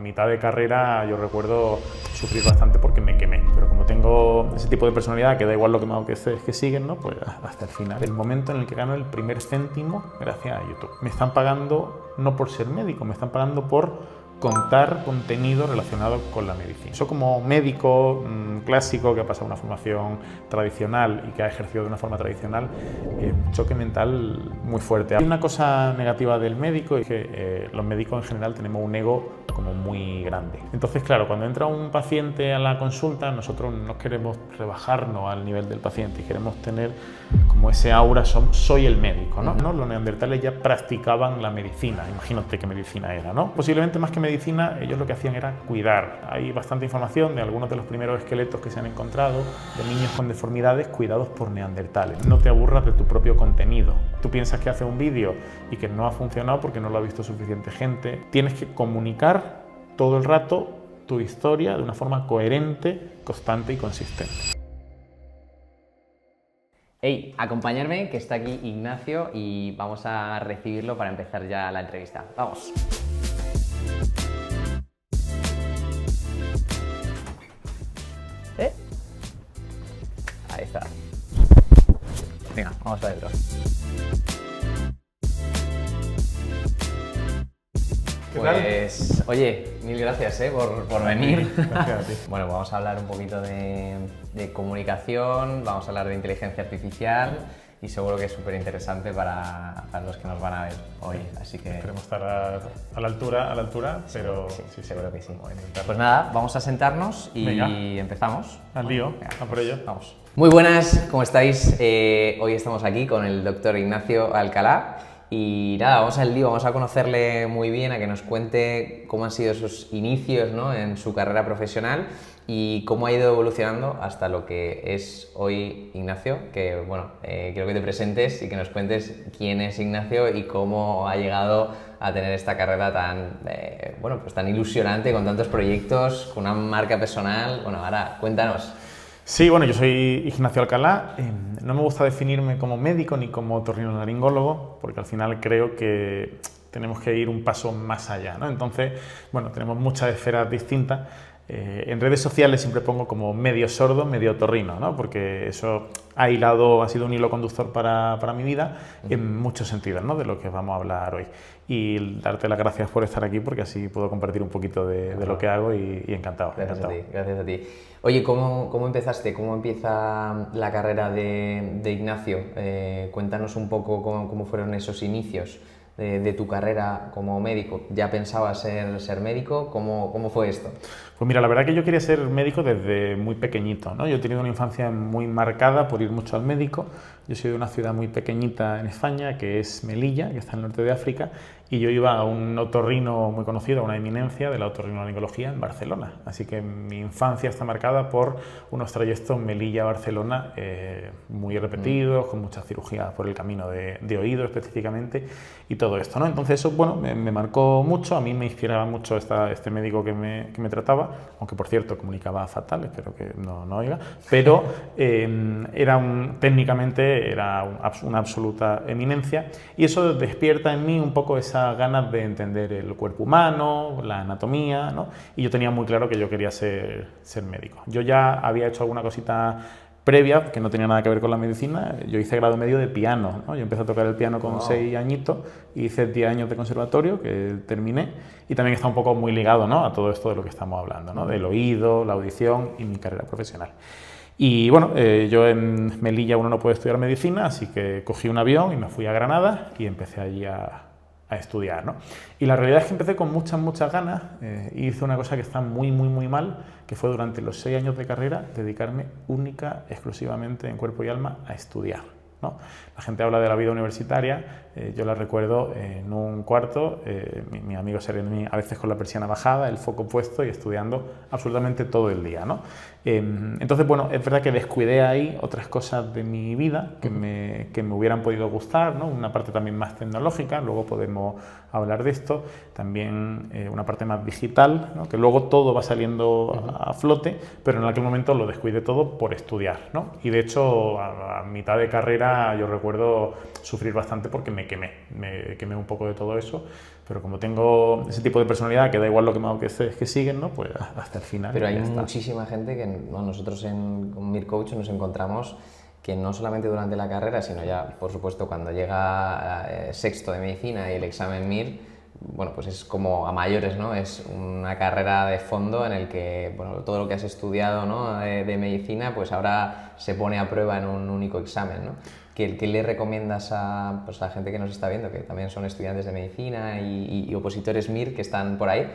mitad de carrera yo recuerdo sufrir bastante porque me quemé, pero como tengo ese tipo de personalidad que da igual lo quemado que estés, que siguen, ¿no? Pues hasta el final. El momento en el que gano el primer céntimo gracias a YouTube. Me están pagando no por ser médico, me están pagando por contar contenido relacionado con la medicina. Eso como médico clásico que ha pasado una formación tradicional y que ha ejercido de una forma tradicional, un choque mental muy fuerte. Hay una cosa negativa del médico, es que los médicos en general tenemos un ego como muy grande. Entonces, claro, cuando entra un paciente a la consulta, nosotros no queremos rebajarnos al nivel del paciente, queremos tener como ese aura, soy el médico, ¿no? Los neandertales ya practicaban la medicina, imagínate qué medicina era, ¿no? Posiblemente más que medicina, ellos lo que hacían era cuidar. Hay bastante información de algunos de los primeros esqueletos que se han encontrado, de niños con deformidades cuidados por neandertales. No te aburras de tu propio contenido. Tú piensas que haces un vídeo y que no ha funcionado porque no lo ha visto suficiente gente. Tienes que comunicar todo el rato tu historia de una forma coherente, constante y consistente. Hey, acompañarme, que está aquí Ignacio y vamos a recibirlo para empezar ya la entrevista. ¡Vamos! Ahí está. Venga, vamos para adentro. Pues, oye, mil gracias por venir. Gracias a ti. Bueno, vamos a hablar un poquito de comunicación, vamos a hablar de inteligencia artificial y seguro que es súper interesante para los que nos van a ver hoy. Así que Queremos estar a la altura, pero sí, seguro que sí. Vamos a intentarlo. Pues nada, vamos a sentarnos y Venga. empezamos. Al lío, Venga, a por ello. Vamos. Muy buenas, ¿cómo estáis? Hoy estamos aquí con el doctor Ignacio Alcalá. Y nada, vamos al lío, vamos a conocerle muy bien, a que nos cuente cómo han sido sus inicios, ¿no?, en su carrera profesional y cómo ha ido evolucionando hasta lo que es hoy Ignacio, que bueno, quiero que te presentes y que nos cuentes quién es Ignacio y cómo ha llegado a tener esta carrera tan, bueno, pues tan ilusionante, con tantos proyectos, con una marca personal. Bueno, ahora cuéntanos. Sí, bueno, yo soy Ignacio Alcalá. No me gusta definirme como médico ni como otorrinolaringólogo, porque al final creo que tenemos que ir un paso más allá, ¿no? Entonces, bueno, tenemos muchas esferas distintas. En redes sociales siempre pongo como medio sordo, medio otorrino, ¿no? Porque eso ha sido un hilo conductor para mi vida en muchos sentidos, ¿no?, de lo que vamos a hablar hoy. Y darte las gracias por estar aquí, porque así puedo compartir un poquito de lo que hago y encantado. Gracias encantado. a ti, gracias a ti. Oye, ¿cómo empezaste? ¿Cómo empieza la carrera de Ignacio? Cuéntanos un poco cómo fueron esos inicios de tu carrera como médico. ¿Ya pensabas ser médico? ¿Cómo fue esto? Pues mira, la verdad que yo quería ser médico desde muy pequeñito, ¿no? Yo he tenido una infancia muy marcada por ir mucho al médico. Yo soy de una ciudad muy pequeñita en España, que es Melilla, que está en el norte de África, y yo iba a un otorrino muy conocido, a una eminencia de la otorrinolaringología en Barcelona. Así que mi infancia está marcada por unos trayectos Melilla-Barcelona muy repetidos, con muchas cirugías por el camino de oído específicamente y todo esto, ¿no? Entonces eso, bueno, me marcó mucho, a mí me inspiraba mucho este médico que me trataba, aunque por cierto comunicaba fatal, espero que no oiga, pero técnicamente era una absoluta eminencia, y eso despierta en mí un poco esas ganas de entender el cuerpo humano, la anatomía, ¿no? Y yo tenía muy claro que yo quería ser médico. Yo ya había hecho alguna cosita previa que no tenía nada que ver con la medicina. Yo hice grado medio de piano, ¿no? Yo empecé a tocar el piano con 6 añitos y hice 10 años de conservatorio que terminé, y también está un poco muy ligado, ¿no?, a todo esto de lo que estamos hablando, ¿no?, del oído, la audición y mi carrera profesional. Y bueno, yo en Melilla uno no puede estudiar medicina, así que cogí un avión y me fui a Granada y empecé allí a estudiar, ¿no? Y la realidad es que empecé con muchas ganas y hice una cosa que está muy mal, que fue durante los 6 años de carrera dedicarme exclusivamente en cuerpo y alma a estudiar, ¿no? La gente habla de la vida universitaria, yo la recuerdo en un cuarto, mi amigo Sereni a veces con la persiana bajada, el foco puesto y estudiando absolutamente todo el día, ¿no? Entonces, bueno, es verdad que descuidé ahí otras cosas de mi vida que me hubieran podido gustar, ¿no? Una parte también más tecnológica, luego podemos hablar de esto, también una parte más digital, ¿no?, que luego todo va saliendo a flote, pero en aquel momento lo descuidé todo por estudiar, ¿no? Y de hecho, a mitad de carrera yo recuerdo sufrir bastante porque me me quemé un poco de todo eso, pero como tengo ese tipo de personalidad que da igual lo que me hago que siguen, ¿no? Pues hasta el final. Pero hay muchísima gente que nosotros con Mir Coach nos encontramos que no solamente durante la carrera, sino ya, por supuesto, cuando llega sexto de medicina y el examen MIR, bueno, pues es como a mayores, ¿no? Es una carrera de fondo en el que, bueno, todo lo que has estudiado, ¿no? de medicina, pues ahora se pone a prueba en un único examen, ¿no? ¿Qué le recomiendas pues a la gente que nos está viendo, que también son estudiantes de medicina y opositores MIR que están por ahí?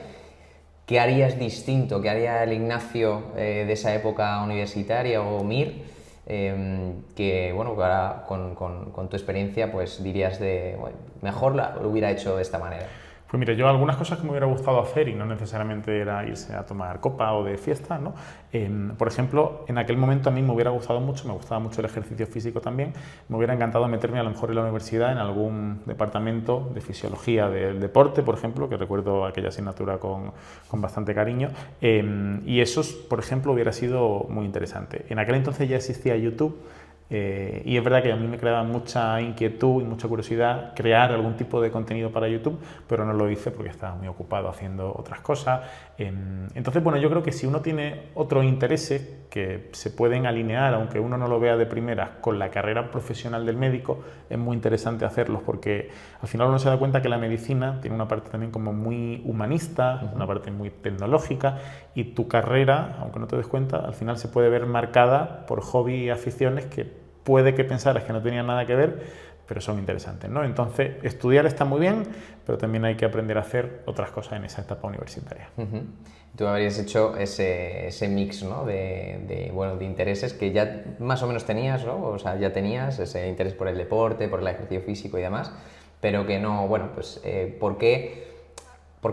¿Qué harías distinto? ¿Qué haría el Ignacio de esa época universitaria o MIR? Que bueno, que ahora con tu experiencia pues dirías bueno, mejor lo hubiera hecho de esta manera. Pues mira, yo algunas cosas que me hubiera gustado hacer, y no necesariamente era irse a tomar copa o de fiesta, ¿no? Por ejemplo, en aquel momento a mí me hubiera gustado mucho, me gustaba mucho el ejercicio físico también, me hubiera encantado meterme a lo mejor en la universidad en algún departamento de fisiología del deporte, por ejemplo, que recuerdo aquella asignatura con bastante cariño, y eso, por ejemplo, hubiera sido muy interesante. En aquel entonces ya existía YouTube, y es verdad que a mí me creaba mucha inquietud y mucha curiosidad crear algún tipo de contenido para YouTube, pero no lo hice porque estaba muy ocupado haciendo otras cosas. Entonces, bueno, yo creo que si uno tiene otros intereses que se pueden alinear, aunque uno no lo vea de primeras, con la carrera profesional del médico, es muy interesante hacerlos porque al final uno se da cuenta que la medicina tiene una parte también como muy humanista, una parte muy tecnológica, y tu carrera, aunque no te des cuenta, al final se puede ver marcada por hobbies y aficiones que puede que pensaras que no tenían nada que ver, pero son interesantes, ¿no? Entonces, estudiar está muy bien, pero también hay que aprender a hacer otras cosas en esa etapa universitaria. Tú habrías hecho ese mix, ¿no? Bueno, de intereses que ya más o menos tenías, ¿no? O sea, ya tenías ese interés por el deporte, por el ejercicio físico y demás, pero que no, bueno, pues, ¿por qué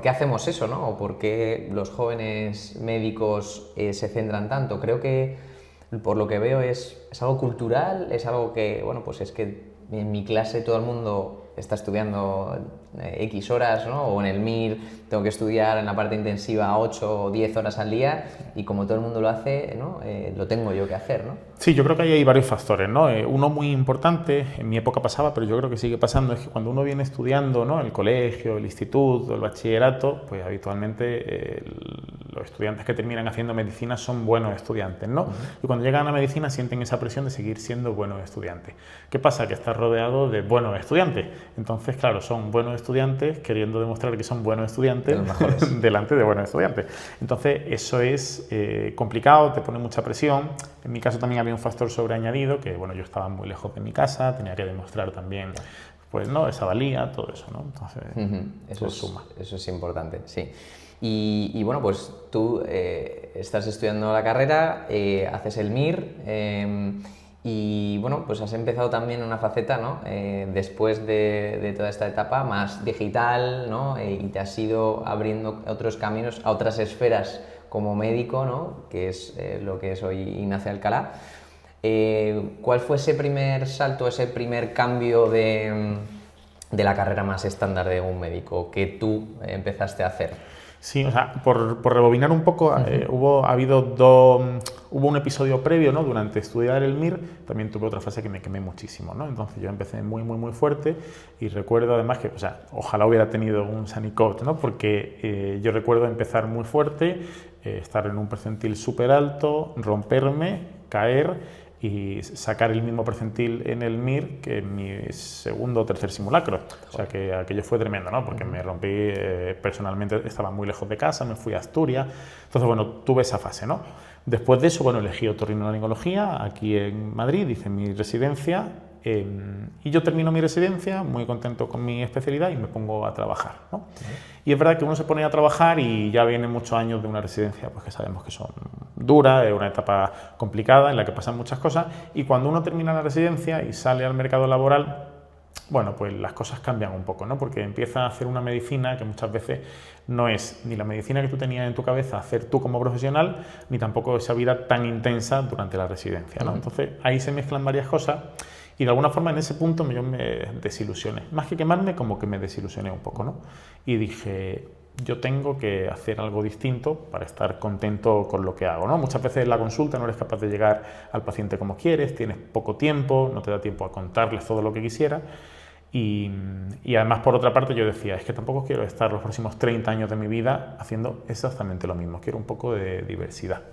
hacemos eso, ¿no? ¿O por qué los jóvenes médicos se centran tanto? Creo que por lo que veo es algo cultural, es algo que, bueno, pues es que en mi clase todo el mundo está estudiando X horas, ¿no? O en el MIR tengo que estudiar en la parte intensiva 8 o 10 horas al día y como todo el mundo lo hace, ¿no? Lo tengo yo que hacer, ¿no? Sí, yo creo que ahí hay varios factores, ¿no? Uno muy importante, en mi época pasaba, pero yo creo que sigue pasando, es que cuando uno viene estudiando, ¿no? El colegio, el instituto, el bachillerato, pues habitualmente los estudiantes que terminan haciendo medicina son buenos estudiantes, ¿no? Y cuando llegan a medicina sienten esa presión de seguir siendo buenos estudiantes. ¿Qué pasa? Que estás rodeado de buenos estudiantes. Entonces, claro, son buenos estudiantes queriendo demostrar que son buenos estudiantes delante de buenos estudiantes. Entonces, eso es complicado, te pone mucha presión. En mi caso también había un factor sobreañadido, que bueno, yo estaba muy lejos de mi casa, tenía que demostrar también pues, ¿no? esa valía, todo eso, ¿no? Entonces, eso suma. Eso es importante, sí. Y bueno, pues tú estás estudiando la carrera, haces el MIR, y bueno, pues has empezado también una faceta, ¿no? Después de toda esta etapa más digital, ¿no? Y te has ido abriendo otros caminos a otras esferas como médico, ¿no? Que es lo que es hoy Ignacio Alcalá. ¿Cuál fue ese primer salto, ese primer cambio de la carrera más estándar de un médico que tú empezaste a hacer? Sí, o sea, por rebobinar un poco, hubo un episodio previo, ¿no? Durante estudiar el MIR, también tuve otra fase que me quemé muchísimo, ¿no? Entonces yo empecé muy fuerte y recuerdo además que, o sea, ojalá hubiera tenido un Sunny Coach, ¿no? Porque yo recuerdo empezar muy fuerte, estar en un percentil súper alto, romperme, caer y sacar el mismo percentil en el MIR que en mi segundo o tercer simulacro. O sea que aquello fue tremendo, ¿no? Porque me rompí, personalmente estaba muy lejos de casa, me fui a Asturias. Entonces, bueno, tuve esa fase, ¿no? Después de eso, bueno, elegí otorrinolaringología aquí en Madrid, hice mi residencia y yo termino mi residencia muy contento con mi especialidad y me pongo a trabajar, ¿no? Y es verdad que uno se pone a trabajar y ya vienen muchos años de una residencia pues que sabemos que son duras, es una etapa complicada en la que pasan muchas cosas y cuando uno termina la residencia y sale al mercado laboral, bueno, pues las cosas cambian un poco, ¿no? Porque empieza a hacer una medicina que muchas veces no es ni la medicina que tú tenías en tu cabeza hacer tú como profesional, ni tampoco esa vida tan intensa durante la residencia, ¿no? Entonces ahí se mezclan varias cosas. Y de alguna forma en ese punto yo me desilusioné. Más que quemarme, como que me desilusioné un poco, ¿no? Y dije, yo tengo que hacer algo distinto para estar contento con lo que hago, ¿no? Muchas veces en la consulta no eres capaz de llegar al paciente como quieres, tienes poco tiempo, no te da tiempo a contarles todo lo que quisiera. Y además, por otra parte, yo decía, es que tampoco quiero estar los próximos 30 años de mi vida haciendo exactamente lo mismo, quiero un poco de diversidad.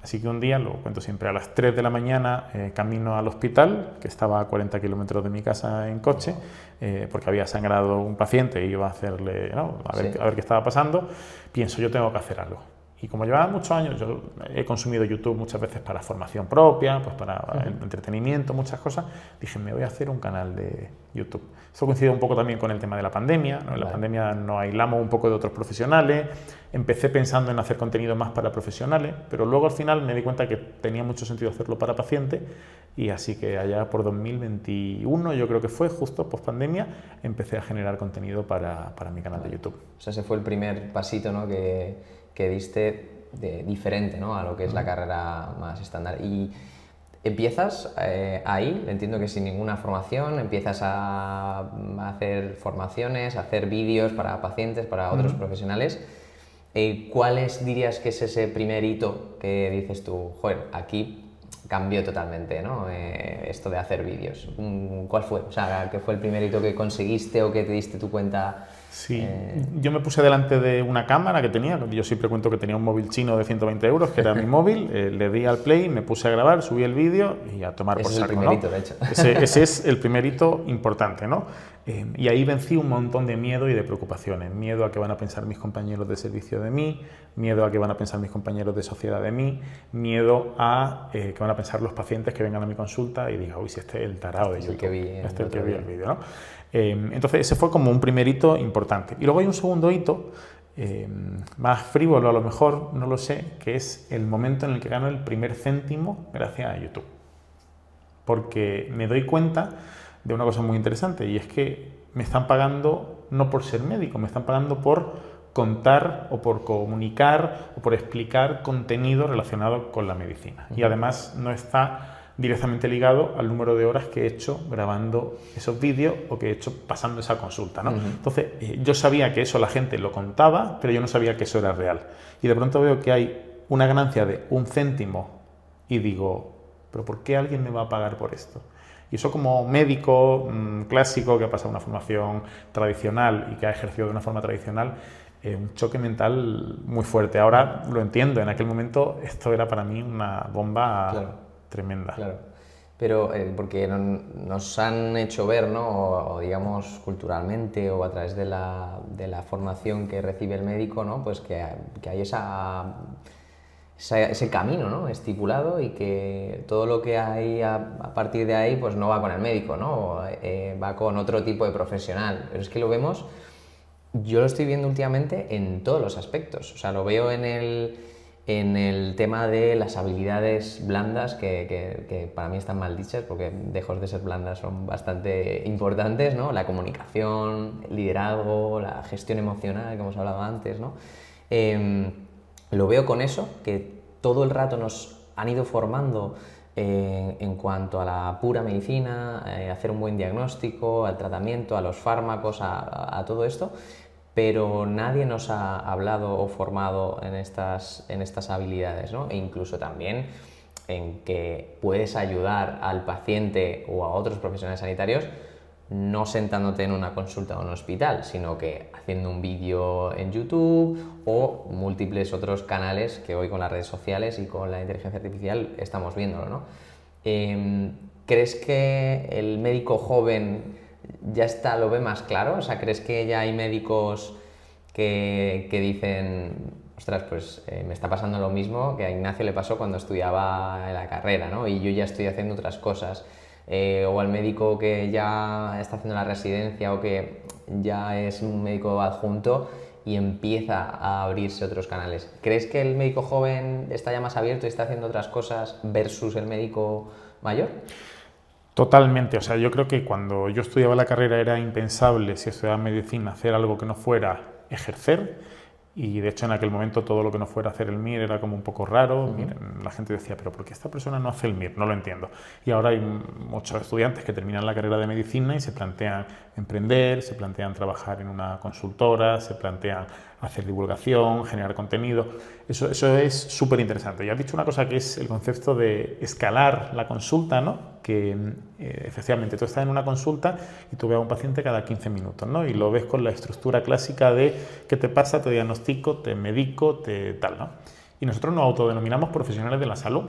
Así que un día, lo cuento siempre, a las 3 de la mañana camino al hospital, que estaba a 40 kilómetros de mi casa en coche, porque había sangrado un paciente y iba a hacerle, ¿no? a ver qué estaba pasando. Pienso, yo tengo que hacer algo. Y como llevaba muchos años, yo he consumido YouTube muchas veces para formación propia, pues para entretenimiento, muchas cosas, dije, me voy a hacer un canal de YouTube. Eso coincide un poco también con el tema de la pandemia, ¿no? En la pandemia nos aislamos un poco de otros profesionales, empecé pensando en hacer contenido más para profesionales, pero luego al final me di cuenta que tenía mucho sentido hacerlo para pacientes, y así que allá por 2021, yo creo que fue, justo post pandemia, empecé a generar contenido para mi canal de YouTube. O sea, ese fue el primer pasito, ¿no? que diste diferente, ¿no? A lo que es la carrera más estándar. Y empiezas ahí, entiendo que sin ninguna formación, empiezas a hacer formaciones, a hacer vídeos para pacientes, para otros profesionales. ¿Cuáles dirías que es ese primer hito que dices tú, joder, aquí cambió totalmente, ¿no? Esto de hacer vídeos? ¿Cuál fue? O sea, ¿qué fue el primer hito que conseguiste o que te diste tu cuenta? Sí, yo me puse delante de una cámara que tenía, yo siempre cuento que tenía un móvil chino de 120 euros, que era mi móvil, le di al play, me puse a grabar, subí el vídeo y a tomar por saco, Ese es el primer hito, de hecho. Ese es el primer hito importante, ¿no? Y ahí vencí un montón de miedo y de preocupaciones. Miedo a qué van a pensar mis compañeros de servicio de mí, miedo a qué van a pensar mis compañeros de sociedad de mí, miedo a qué van a pensar los pacientes que vengan a mi consulta y digan, uy, si este es el tarado de YouTube, este es el que vi el vídeo, ¿no? Entonces ese fue como un primer hito importante. Y luego hay un segundo hito, más frívolo a lo mejor, no lo sé, que es el momento en el que gano el primer céntimo gracias a YouTube. Porque me doy cuenta de una cosa muy interesante, y es que me están pagando no por ser médico, me están pagando por contar o por comunicar o por explicar contenido relacionado con la medicina. Y además no está directamente ligado al número de horas que he hecho grabando esos vídeos o que he hecho pasando esa consulta, ¿no? Entonces, yo sabía que eso la gente lo contaba, pero yo no sabía que eso era real. Y de pronto veo que hay una ganancia de 1 céntimo y digo, ¿pero por qué alguien me va a pagar por esto? Y eso, como médico clásico que ha pasado una formación tradicional y que ha ejercido de una forma tradicional, un choque mental muy fuerte. Ahora lo entiendo, en aquel momento esto era para mí una bomba tremenda. Claro, pero porque nos han hecho ver, ¿no? O digamos culturalmente o a través de la formación que recibe el médico, ¿no? Pues que hay ese camino, ¿no? Estipulado, y que todo lo que hay a partir de ahí pues no va con el médico, ¿no? Va con otro tipo de profesional. Pero es que lo vemos, yo lo estoy viendo últimamente en todos los aspectos. O sea, lo veo en el tema de las habilidades blandas, que para mí están mal dichas, porque lejos de ser blandas son bastante importantes, ¿no? La comunicación, el liderazgo, la gestión emocional, que hemos hablado antes, ¿no? Lo veo con eso, que todo el rato nos han ido formando en cuanto a la pura medicina, hacer un buen diagnóstico, al tratamiento, a los fármacos, a todo esto, pero nadie nos ha hablado o formado en estas habilidades, ¿no? E incluso también en que puedes ayudar al paciente o a otros profesionales sanitarios no sentándote en una consulta o en un hospital, sino que haciendo un vídeo en YouTube o múltiples otros canales que hoy con las redes sociales y con la inteligencia artificial estamos viéndolo, ¿no? ¿Crees que el médico joven ya lo ve más claro? O sea, ¿crees que ya hay médicos que dicen, ostras, pues me está pasando lo mismo que a Ignacio le pasó cuando estudiaba en la carrera, ¿no? Y yo ya estoy haciendo otras cosas? O al médico que ya está haciendo la residencia o que ya es un médico adjunto y empieza a abrirse otros canales. ¿Crees que el médico joven está ya más abierto y está haciendo otras cosas versus el médico mayor? Totalmente. O sea, yo creo que cuando yo estudiaba la carrera era impensable, si estudiaba medicina, hacer algo que no fuera ejercer. Y de hecho en aquel momento todo lo que no fuera hacer el MIR era como un poco raro. La gente decía, pero ¿por qué esta persona no hace el MIR? No lo entiendo. Y ahora hay muchos estudiantes que terminan la carrera de medicina y se plantean, emprender, se plantean trabajar en una consultora, se plantean hacer divulgación, generar contenido. Eso es súper interesante. Y has dicho una cosa que es el concepto de escalar la consulta, ¿no? Que efectivamente tú estás en una consulta y tú ves a un paciente cada 15 minutos, ¿no? Y lo ves con la estructura clásica de qué te pasa, te diagnostico, te medico, te tal, ¿no? Y nosotros nos autodenominamos profesionales de la salud,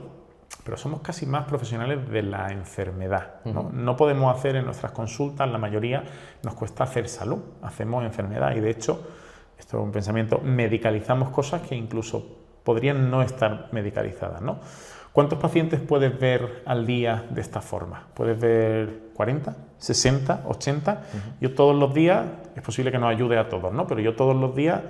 pero somos casi más profesionales de la enfermedad, ¿no? No podemos hacer en nuestras consultas, la mayoría nos cuesta hacer salud, hacemos enfermedad y de hecho, esto es un pensamiento, medicalizamos cosas que incluso podrían no estar medicalizadas, ¿no? ¿Cuántos pacientes puedes ver al día de esta forma? ¿Puedes ver 40, 60, 80? Yo todos los días, es posible que nos ayude a todos, ¿no? Pero yo todos los días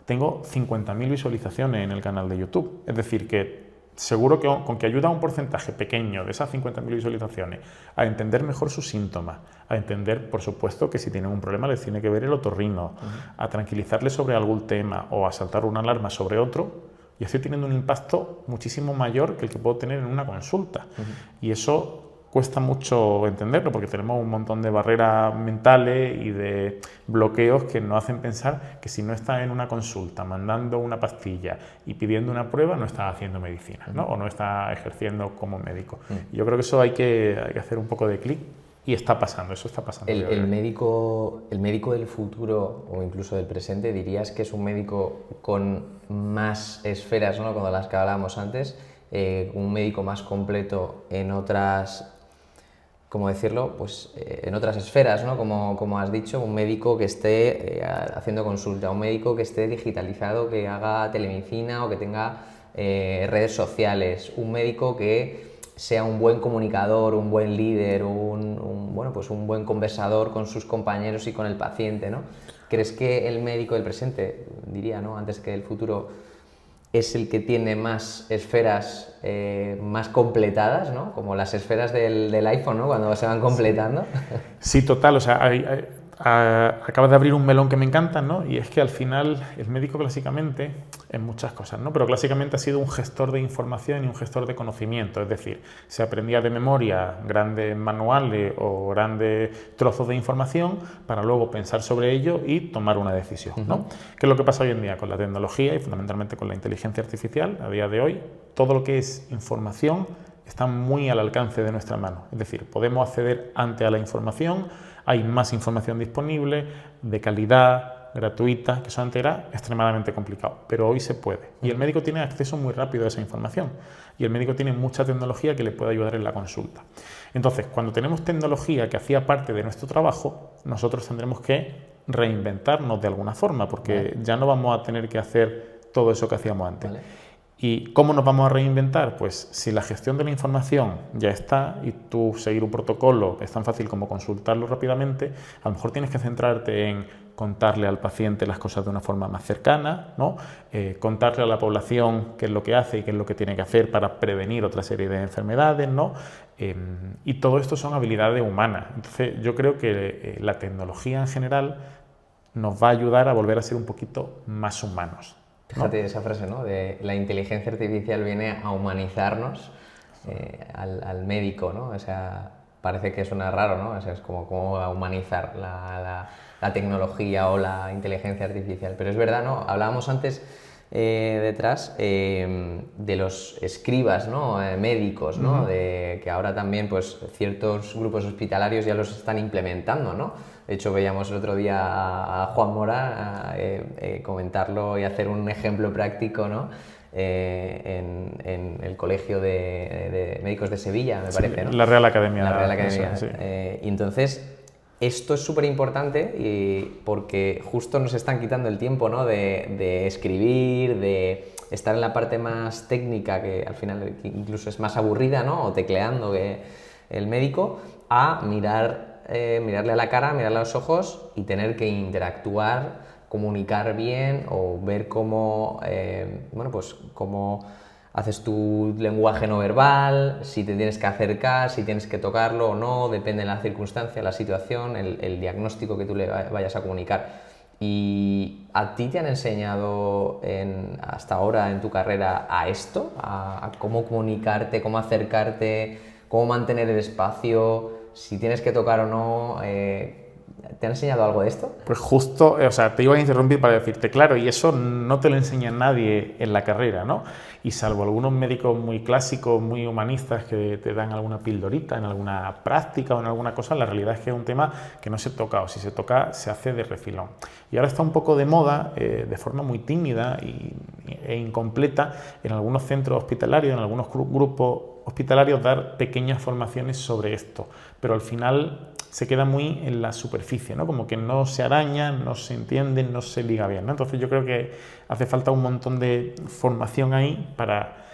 tengo 50.000 visualizaciones en el canal de YouTube. Es decir, que seguro que con que ayuda a un porcentaje pequeño de esas 50.000 visualizaciones a entender mejor sus síntomas, a entender, por supuesto, que si tienen un problema les tiene que ver el otorrino, a tranquilizarles sobre algún tema o a saltar una alarma sobre otro, yo estoy teniendo un impacto muchísimo mayor que el que puedo tener en una consulta. Y eso cuesta mucho entenderlo porque tenemos un montón de barreras mentales y de bloqueos que nos hacen pensar que si no estás en una consulta mandando una pastilla y pidiendo una prueba no estás haciendo medicina, ¿no? O no estás ejerciendo como médico. Yo creo que eso hay que hacer un poco de clic y está pasando, eso está pasando. El médico del futuro o incluso del presente, ¿dirías que es un médico con más esferas, ¿no? Como las que hablábamos antes, un médico más completo en otras, ¿cómo decirlo? Pues en otras esferas, ¿no? Como has dicho, un médico que esté haciendo consulta, un médico que esté digitalizado, que haga telemedicina o que tenga redes sociales, un médico que sea un buen comunicador, un buen líder, bueno, pues un buen conversador con sus compañeros y con el paciente, ¿no? ¿Crees que el médico del presente, diría, ¿no? Antes que el futuro, es el que tiene más esferas más completadas, ¿no? Como las esferas del iPhone, ¿no? Cuando se van completando. Sí, total. O sea, acabas de abrir un melón que me encanta, ¿no? Y es que al final el médico clásicamente, en muchas cosas, ¿no? Pero clásicamente ha sido un gestor de información y un gestor de conocimiento. Es decir, se aprendía de memoria grandes manuales o grandes trozos de información para luego pensar sobre ello y tomar una decisión, ¿no? ¿Qué es lo que pasa hoy en día con la tecnología y fundamentalmente con la inteligencia artificial? A día de hoy, todo lo que es información está muy al alcance de nuestra mano. Es decir, podemos acceder antes a la información, hay más información disponible, de calidad, gratuita, que eso antes era extremadamente complicado, pero hoy se puede. Y el médico tiene acceso muy rápido a esa información y el médico tiene mucha tecnología que le puede ayudar en la consulta. Entonces, cuando tenemos tecnología que hacía parte de nuestro trabajo, nosotros tendremos que reinventarnos de alguna forma, porque ya no vamos a tener que hacer todo eso que hacíamos antes. ¿Y cómo nos vamos a reinventar? Pues si la gestión de la información ya está y tú seguir un protocolo es tan fácil como consultarlo rápidamente, a lo mejor tienes que centrarte en contarle al paciente las cosas de una forma más cercana, ¿no? Contarle a la población qué es lo que hace y qué es lo que tiene que hacer para prevenir otra serie de enfermedades, ¿no? Y todo esto son habilidades humanas. Entonces yo creo que la tecnología en general nos va a ayudar a volver a ser un poquito más humanos. Fíjate esa frase, ¿no? De la inteligencia artificial viene a humanizarnos al médico, ¿no? O sea, parece que suena raro, ¿no? O sea, es como a humanizar la tecnología o la inteligencia artificial. Pero es verdad, ¿no? Hablábamos antes detrás de los escribas, ¿no? Médicos, ¿no? De que ahora también pues ciertos grupos hospitalarios ya los están implementando, ¿no? De hecho, veíamos el otro día a Juan Mora comentarlo y hacer un ejemplo práctico, ¿no? En el Colegio de Médicos de Sevilla, me parece, ¿no? La Real Academia. La Real Academia. Sí. Y entonces, esto es súper importante porque justo nos están quitando el tiempo, ¿no? De escribir, de estar en la parte más técnica, que al final incluso es más aburrida, ¿no? O tecleando que el médico, a mirarle a la cara, mirarle a los ojos y tener que interactuar, comunicar bien o ver cómo, bueno, pues cómo haces tu lenguaje no verbal, si te tienes que acercar, si tienes que tocarlo o no, depende de la circunstancia, la situación, el diagnóstico que tú le vayas a comunicar. ¿Y a ti te han enseñado hasta ahora en tu carrera a esto? A cómo comunicarte, cómo acercarte, cómo mantener el espacio, si tienes que tocar o no? ¿Te han enseñado algo de esto? Pues justo, o sea, te iba a interrumpir para decirte, claro, y eso no te lo enseña nadie en la carrera, ¿no? Y salvo algunos médicos muy clásicos, muy humanistas que te dan alguna pildorita en alguna práctica o en alguna cosa, la realidad es que es un tema que no se toca, o si se toca, se hace de refilón. Y ahora está un poco de moda, de forma muy tímida e incompleta, en algunos centros hospitalarios, en algunos grupos hospitalarios, dar pequeñas formaciones sobre esto, pero al final se queda muy en la superficie, ¿no? Como que no se araña, no se entiende, no se liga bien, ¿no? Entonces yo creo que hace falta un montón de formación ahí para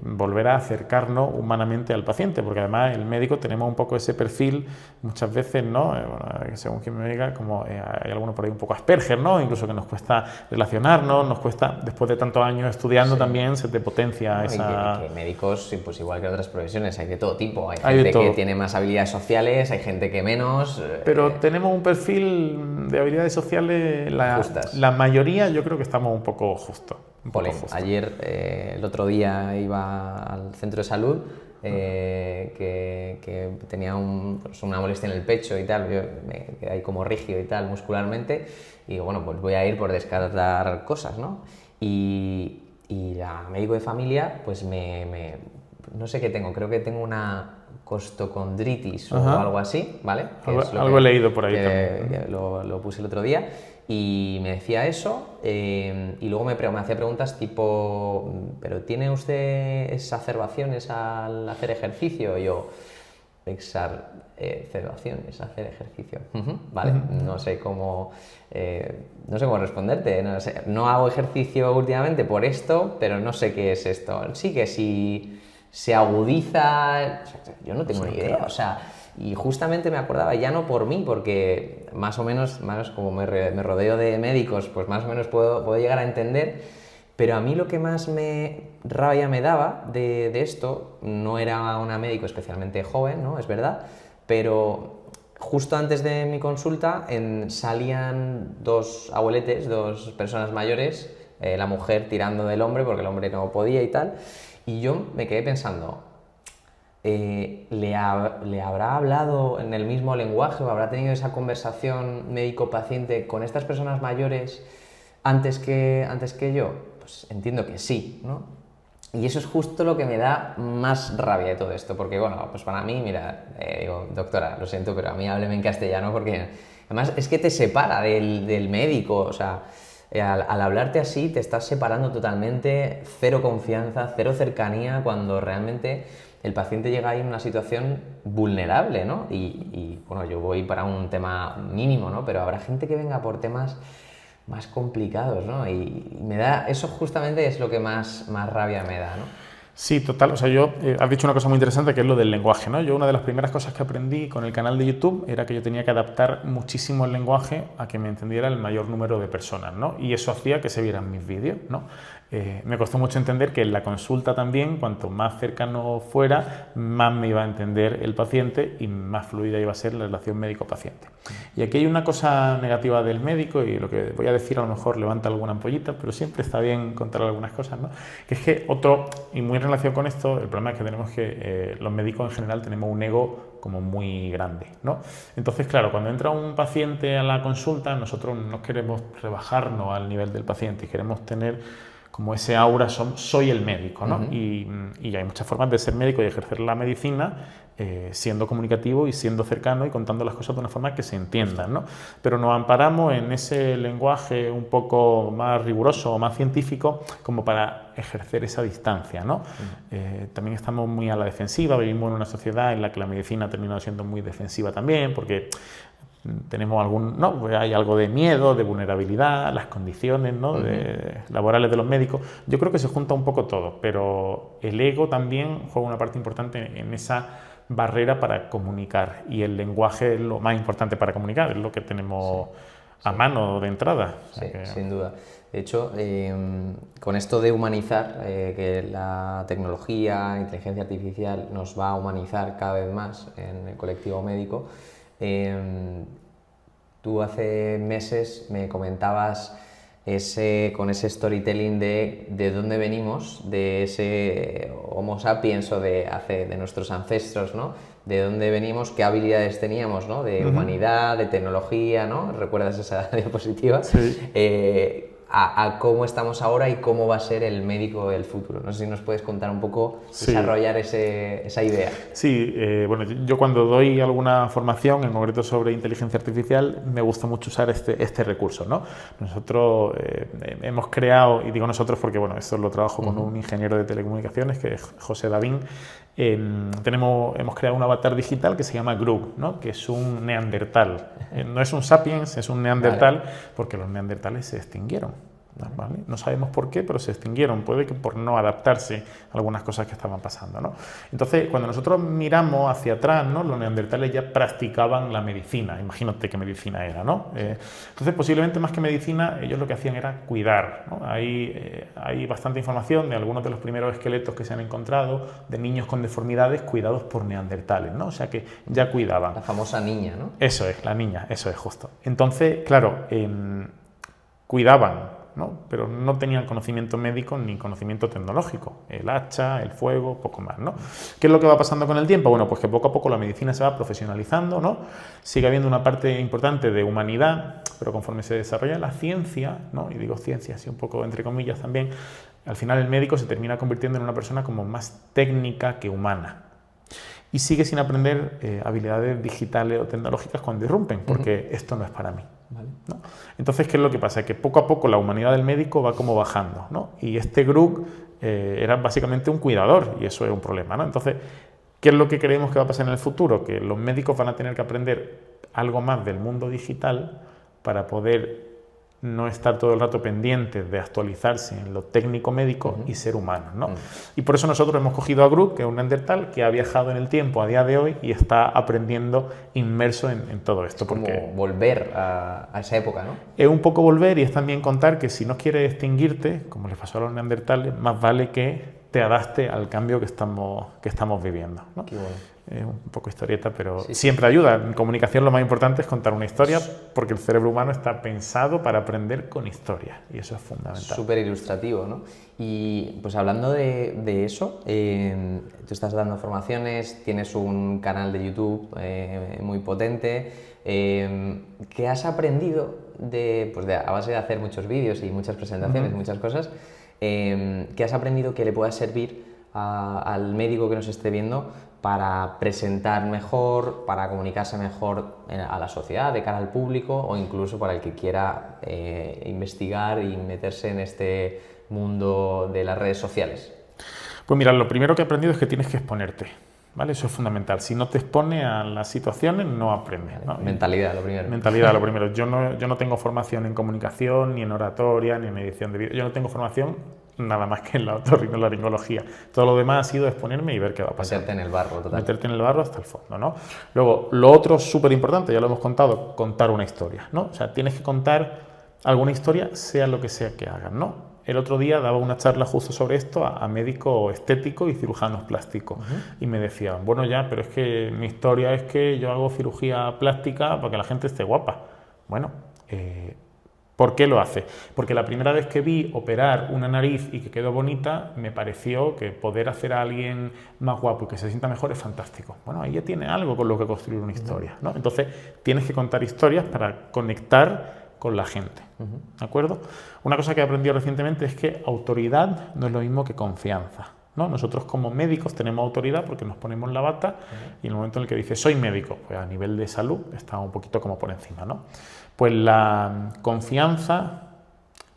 volver a acercarnos humanamente al paciente, porque además el médico tenemos un poco ese perfil muchas veces, ¿no? Bueno, según quien me diga, como hay algunos por ahí un poco Asperger, ¿no? Incluso que nos cuesta relacionarnos, nos cuesta, después de tantos años estudiando, sí, también se te potencia, ¿no? Esa... que médicos, pues igual que otras profesiones, hay de todo tipo, hay gente que tiene más habilidades sociales, hay gente que menos... Pero tenemos un perfil de habilidades sociales, la mayoría yo creo que estamos un poco justos. Ayer, el otro día iba al centro de salud que tenía pues una molestia en el pecho y tal, yo me quedé ahí como rígido y tal muscularmente y digo, bueno, pues voy a ir por descartar cosas, ¿no? Y la médico de familia, pues no sé qué tengo, creo que tengo una costocondritis o algo así, ¿vale? Algo he leído por ahí también. Lo puse el otro día. Y me decía eso, y luego me hacía preguntas tipo, ¿pero tiene usted exacerbaciones al hacer ejercicio? Y yo, exacerbaciones, hacer ejercicio. Vale, no sé cómo responderte. No hago ejercicio últimamente por esto, pero no sé qué es esto. Sí que si se agudiza, yo no tengo ni idea, o sea... Y justamente me acordaba, ya no por mí, porque más o menos como me rodeo de médicos, pues más o menos puedo llegar a entender, pero a mí lo que más rabia me daba de esto, no era una médico especialmente joven, ¿no? Es verdad, pero justo antes de mi consulta salían dos abueletes, dos personas mayores, la mujer tirando del hombre porque el hombre no podía y tal, y yo me quedé pensando... ¿le habrá hablado en el mismo lenguaje o habrá tenido esa conversación médico-paciente con estas personas mayores antes que yo? Pues entiendo que sí, ¿no? Y eso es justo lo que me da más rabia de todo esto, porque bueno, pues para mí, mira, digo, doctora, lo siento, pero a mí hábleme en castellano porque además es que te separa del médico, o sea... Al hablarte así te estás separando totalmente, cero confianza, cero cercanía, cuando realmente el paciente llega ahí en una situación vulnerable, ¿no? Y bueno, yo voy para un tema mínimo, ¿no? Pero habrá gente que venga por temas más complicados, ¿no? Y me da, eso justamente es lo que más rabia me da, ¿no? Sí, total. O sea, has dicho una cosa muy interesante que es lo del lenguaje, ¿no? Yo una de las primeras cosas que aprendí con el canal de YouTube era que yo tenía que adaptar muchísimo el lenguaje a que me entendiera el mayor número de personas, ¿no? Y eso hacía que se vieran mis vídeos, ¿no? Me costó mucho entender que en la consulta también, cuanto más cercano fuera, más me iba a entender el paciente y más fluida iba a ser la relación médico-paciente. Y aquí hay una cosa negativa del médico, y lo que voy a decir a lo mejor levanta alguna ampollita, pero siempre está bien contar algunas cosas, ¿no? Que es que y muy en relación con esto, el problema es que tenemos los médicos en general tenemos un ego como muy grande, ¿no? Entonces, claro, cuando entra un paciente a la consulta, nosotros no queremos rebajarnos al nivel del paciente, queremos tener como ese aura, soy el médico, ¿no? Y hay muchas formas de ser médico y ejercer la medicina siendo comunicativo y siendo cercano y contando las cosas de una forma que se entiendan, ¿no? Pero nos amparamos en ese lenguaje un poco más riguroso o más científico como para ejercer esa distancia, ¿no? También estamos muy a la defensiva, vivimos en una sociedad en la que la medicina ha terminado siendo muy defensiva también, porque tenemos hay algo de miedo, de vulnerabilidad, las condiciones, ¿no? Laborales de los médicos. Yo creo que se junta un poco todo, pero el ego también juega una parte importante en esa barrera para comunicar, y el lenguaje es lo más importante para comunicar, es lo que tenemos a mano de entrada. Sí, sin duda. De hecho, con esto de humanizar, que la tecnología, inteligencia artificial nos va a humanizar cada vez más en el colectivo médico, tú hace meses me comentabas con ese storytelling de dónde venimos, de ese Homo sapiens o de nuestros ancestros, ¿no? de dónde venimos, qué habilidades teníamos, ¿no? De humanidad, de tecnología, ¿no? ¿Recuerdas esa diapositiva? Sí. A cómo estamos ahora y cómo va a ser el médico del futuro. No sé si nos puedes contar un poco, desarrollar esa idea. Sí, bueno, yo cuando doy alguna formación, en concreto sobre inteligencia artificial, me gusta mucho usar este recurso, ¿no? Nosotros hemos creado, y digo nosotros porque, bueno, esto lo trabajo con un ingeniero de telecomunicaciones, que es José Davín. Hemos creado un avatar digital que se llama Grug, ¿no? Que es un neandertal. No es un sapiens, es un neandertal, porque los neandertales se extinguieron. ¿Vale? No sabemos por qué, pero se extinguieron. Puede que por no adaptarse a algunas cosas que estaban pasando, ¿no? Entonces, cuando nosotros miramos hacia atrás, ¿no? Los neandertales ya practicaban la medicina. Imagínate qué medicina era, ¿no? Entonces, posiblemente más que medicina, ellos lo que hacían era cuidar, ¿no? Hay bastante información de algunos de los primeros esqueletos que se han encontrado de niños con deformidades cuidados por neandertales, ¿no? O sea que ya cuidaban. La famosa niña, ¿no? Eso es, la niña, eso es justo. Entonces, claro, cuidaban, ¿no? Pero no tenían conocimiento médico ni conocimiento tecnológico, el hacha, el fuego, poco más, ¿no? ¿Qué es lo que va pasando con el tiempo? Bueno, pues que poco a poco la medicina se va profesionalizando, ¿no? Sigue habiendo una parte importante de humanidad, pero conforme se desarrolla la ciencia, ¿no? Y digo ciencia así un poco entre comillas también, al final el médico se termina convirtiendo en una persona como más técnica que humana. Y sigue sin aprender habilidades digitales o tecnológicas cuando irrumpen, porque esto no es para mí. Vale, ¿no? Entonces, ¿qué es lo que pasa? Que poco a poco la humanidad del médico va como bajando, ¿no? Y este Grug era básicamente un cuidador, y eso es un problema, ¿no? Entonces, ¿qué es lo que creemos que va a pasar en el futuro? Que los médicos van a tener que aprender algo más del mundo digital para poder no estar todo el rato pendientes de actualizarse en lo técnico médico y ser humanos, ¿no? Y por eso nosotros hemos cogido a Grug, que es un neandertal que ha viajado en el tiempo a día de hoy y está aprendiendo inmerso en todo esto. Es como volver a esa época, ¿no? Es un poco volver, y es también contar que si no quieres extinguirte, como les pasó a los neandertales, más vale que te adapte al cambio que estamos viviendo, ¿no? Qué bueno. Es un poco historieta, pero siempre ayuda. En comunicación lo más importante es contar una historia, porque el cerebro humano está pensado para aprender con historias, y eso es fundamental. Súper ilustrativo, ¿no? Y pues hablando de eso, tú estás dando formaciones, tienes un canal de YouTube muy potente. ¿Qué has aprendido a base de hacer muchos vídeos y muchas presentaciones, muchas cosas? ¿Qué has aprendido que le pueda servir al médico que nos esté viendo para presentar mejor, para comunicarse mejor a la sociedad, de cara al público, o incluso para el que quiera investigar y meterse en este mundo de las redes sociales? Pues mira, lo primero que he aprendido es que tienes que exponerte, ¿vale? Eso es fundamental. Si no te expones a las situaciones, no aprendes, ¿no? Mentalidad, lo primero. Mentalidad, lo primero. Yo no tengo formación en comunicación, ni en oratoria, ni en edición de vídeo. Yo no tengo formación nada más que en la otorrinolaringología. Todo lo demás ha sido exponerme y ver qué va a pasar. Meterte en el barro, total. Meterte en el barro hasta el fondo, ¿no? Luego, lo otro súper importante, ya lo hemos contado, contar una historia, ¿no? O sea, tienes que contar alguna historia, sea lo que sea que hagas, ¿no? El otro día daba una charla justo sobre esto a médicos estéticos y cirujanos plásticos. Y me decían, bueno, ya, pero es que mi historia es que yo hago cirugía plástica para que la gente esté guapa. Bueno, ¿por qué lo hace? Porque la primera vez que vi operar una nariz y que quedó bonita, me pareció que poder hacer a alguien más guapo y que se sienta mejor es fantástico. Bueno, ahí ya tiene algo con lo que construir una historia, ¿no? Entonces, tienes que contar historias para conectar con la gente, ¿de acuerdo? Una cosa que he aprendido recientemente es que autoridad no es lo mismo que confianza, ¿no? Nosotros como médicos tenemos autoridad porque nos ponemos la bata y en el momento en el que dices soy médico, pues a nivel de salud está un poquito como por encima, ¿no? Pues la confianza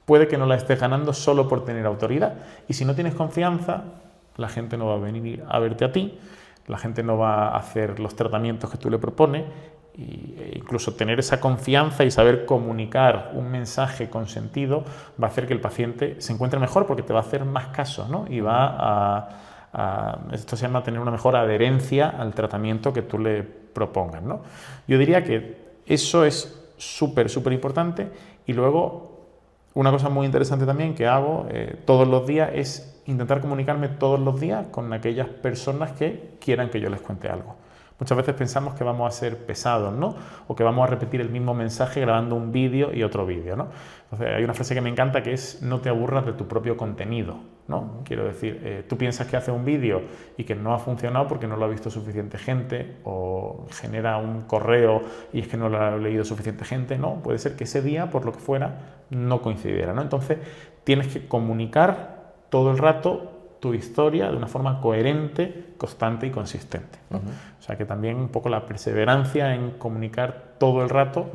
puede que no la estés ganando solo por tener autoridad, y si no tienes confianza, la gente no va a venir a verte a ti, la gente no va a hacer los tratamientos que tú le propones, e incluso tener esa confianza y saber comunicar un mensaje con sentido va a hacer que el paciente se encuentre mejor porque te va a hacer más caso, ¿no? Y va esto se llama tener una mejor adherencia al tratamiento que tú le propongas, ¿no? Yo diría que eso es súper importante. Y luego una cosa muy interesante también que hago todos los días es intentar comunicarme todos los días con aquellas personas que quieran que yo les cuente algo. Muchas veces pensamos que vamos a ser pesados, ¿no? O que vamos a repetir el mismo mensaje grabando un vídeo y otro vídeo, ¿no? Entonces, hay una frase que me encanta que es: no te aburras de tu propio contenido, ¿no? Quiero decir, tú piensas que haces un vídeo y que no ha funcionado porque no lo ha visto suficiente gente, o genera un correo y es que no lo ha leído suficiente gente, ¿no? Puede ser que ese día, por lo que fuera, no coincidiera, ¿no? Entonces, tienes que comunicar todo el rato tu historia de una forma coherente, constante y consistente, ¿no? O sea que también un poco la perseverancia en comunicar todo el rato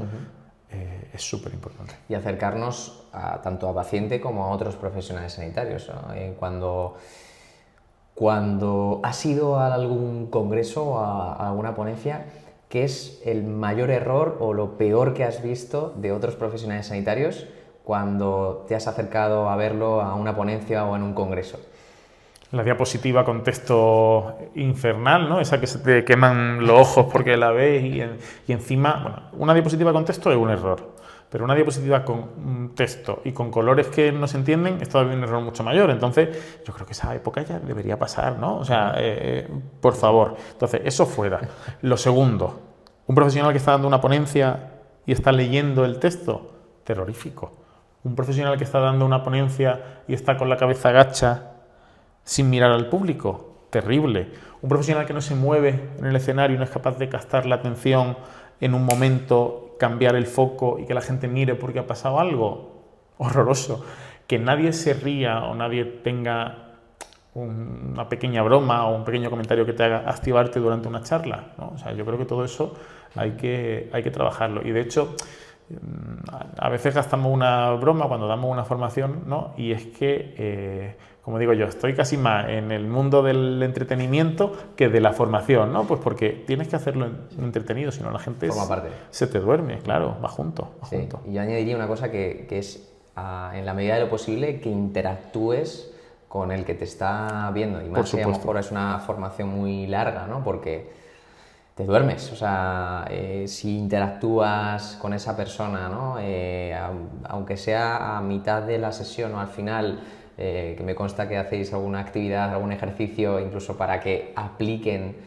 es súper importante. Y acercarnos tanto a paciente como a otros profesionales sanitarios, ¿no? Cuando has ido a algún congreso o a alguna ponencia, ¿qué es el mayor error o lo peor que has visto de otros profesionales sanitarios cuando te has acercado a verlo a una ponencia o en un congreso? La diapositiva con texto infernal, ¿no? Esa que se te queman los ojos porque la ves y encima, bueno, una diapositiva con texto es un error, pero una diapositiva con texto y con colores que no se entienden es todavía un error mucho mayor. Entonces, yo creo que esa época ya debería pasar, ¿no? O sea, por favor. Entonces, eso fuera. Lo segundo, un profesional que está dando una ponencia y está leyendo el texto, terrorífico. Un profesional que está dando una ponencia y está con la cabeza agacha sin mirar al público, terrible. Un profesional que no se mueve en el escenario y no es capaz de captar la atención en un momento, cambiar el foco y que la gente mire porque ha pasado algo, horroroso. Que nadie se ría o nadie tenga una pequeña broma o un pequeño comentario que te haga activarte durante una charla, ¿no? O sea, yo creo que todo eso hay que trabajarlo. Y de hecho, a veces gastamos una broma cuando damos una formación, ¿no? Y es que, como digo yo, estoy casi más en el mundo del entretenimiento que de la formación, ¿no? Pues porque tienes que hacerlo entretenido, si no la gente se te duerme, claro, va junto. Y yo añadiría una cosa que es, en la medida de lo posible, que interactúes con el que te está viendo. Y más si a lo mejor es una formación muy larga, ¿no? Porque te duermes, o sea, si interactúas con esa persona, ¿no? Aunque sea a mitad de la sesión o al final, que me consta que hacéis alguna actividad, algún ejercicio, incluso para que apliquen